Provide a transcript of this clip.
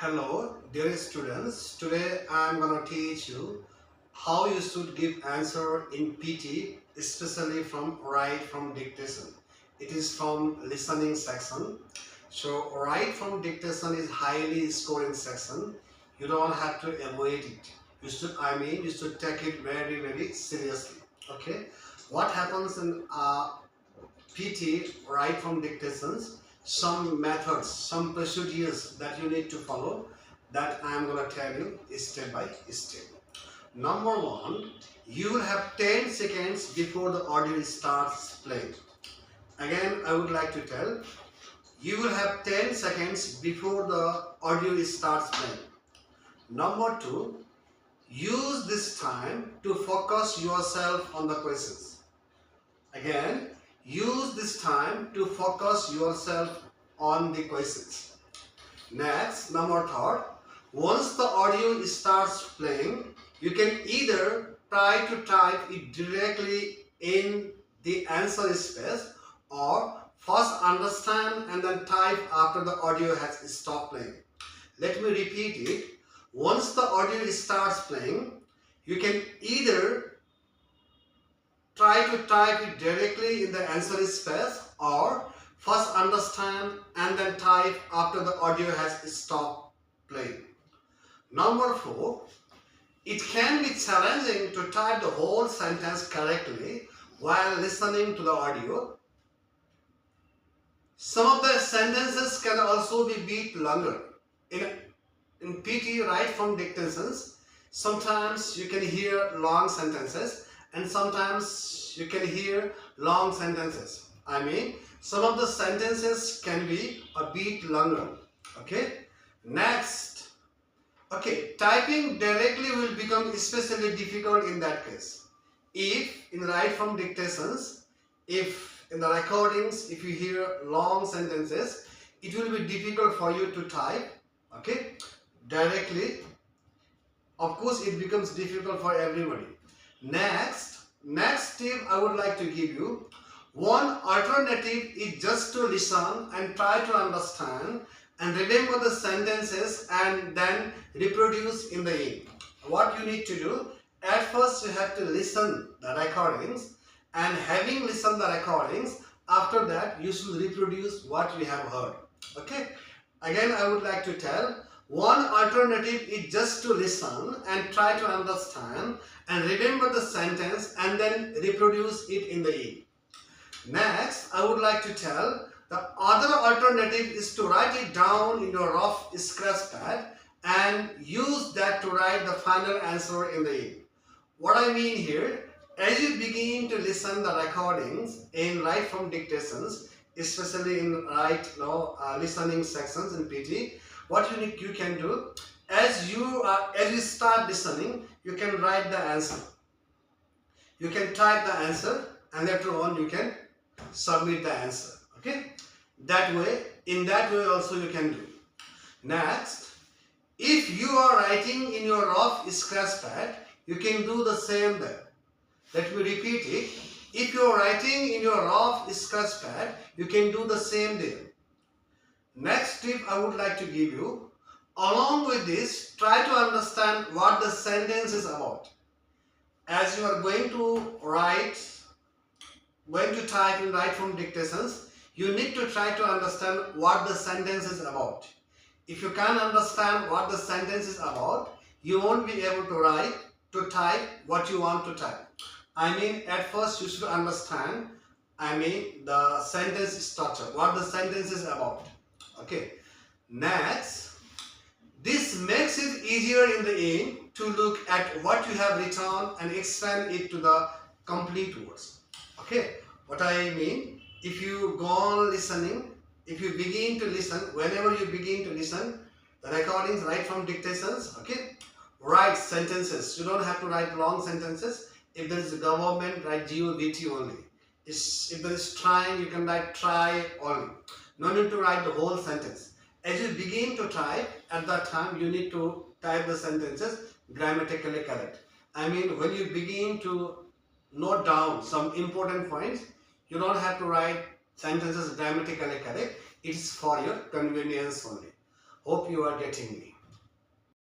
Hello, dear students. Today I am going to teach you how you should give answer in PT, especially from dictation. It is from listening section. So right from dictation is highly scoring section. You don't have to avoid it. You should take it very seriously. Okay. What happens in PT, right from dictations, some methods, some procedures that you need to follow that I am going to tell you step by step. Number one, you will have 10 seconds before the audio starts playing. Again, I would like to tell, you will have 10 seconds before the audio starts playing. Number two, use this time to focus yourself on the questions. Again, use this time to focus yourself on the questions. Next, number third, once the audio starts playing, you can either try to type it directly in the answer space or first understand and then type after the audio has stopped playing. Let me repeat it. Once the audio starts playing, you can either try to type it directly in the answer space or first understand and then type after the audio has stopped playing. Number four, it can be challenging to type the whole sentence correctly while listening to the audio. Some of the sentences can also be a bit longer. In PT, right from dictations, sometimes you can hear long sentences and sometimes you can hear long sentences. Some of the sentences can be a bit longer. Okay. Next. Okay. Typing directly will become especially difficult in that case. If in right from dictations, if in the recordings, if you hear long sentences, it will be difficult for you to type. Okay. Directly. Of course, it becomes difficult for everybody. Next tip I would like to give you. One alternative is just to listen and try to understand and remember the sentences and then reproduce in the end. What you need to do, at first you have to listen the recordings, and having listened the recordings, after that you should reproduce what you have heard. Okay. Again, I would like to tell, one alternative is just to listen and try to understand and remember the sentence and then reproduce it in the end. Next, I would like to tell, the other alternative is to write it down in your rough scratch pad and use that to write the final answer in the end. What I mean here, as you begin to listen the recordings in right from dictations, especially in listening sections in PT, what you can do, as you start listening, you can write the answer. You can type the answer and later on you can submit the answer. Okay. In that way also you can do. Next, if you are writing in your rough scratch pad, you can do the same there. Let me repeat it. If you are writing in your rough scratch pad, you can do the same there. Next tip I would like to give you, along with this, try to understand what the sentence is about. As you are going to type in right from dictations, you need to try to understand what the sentence is about. If you can't understand what the sentence is about, you won't be able to type what you want to type. At first you should understand, the sentence structure, what the sentence is about. Okay. Next, this makes it easier in the end to look at what you have written and expand it to the complete words. Okay. What I mean, if you go on listening, if you begin to listen, whenever you begin to listen, the recordings right from dictations, okay, write sentences. You don't have to write long sentences. If there is a government, write GOVT only. If there is trying, you can write try only. No need to write the whole sentence. As you begin to type, at that time you need to type the sentences grammatically correct. When you begin to note down some important points, you don't have to write sentences grammatically correct. It is for your convenience only. Hope you are getting me.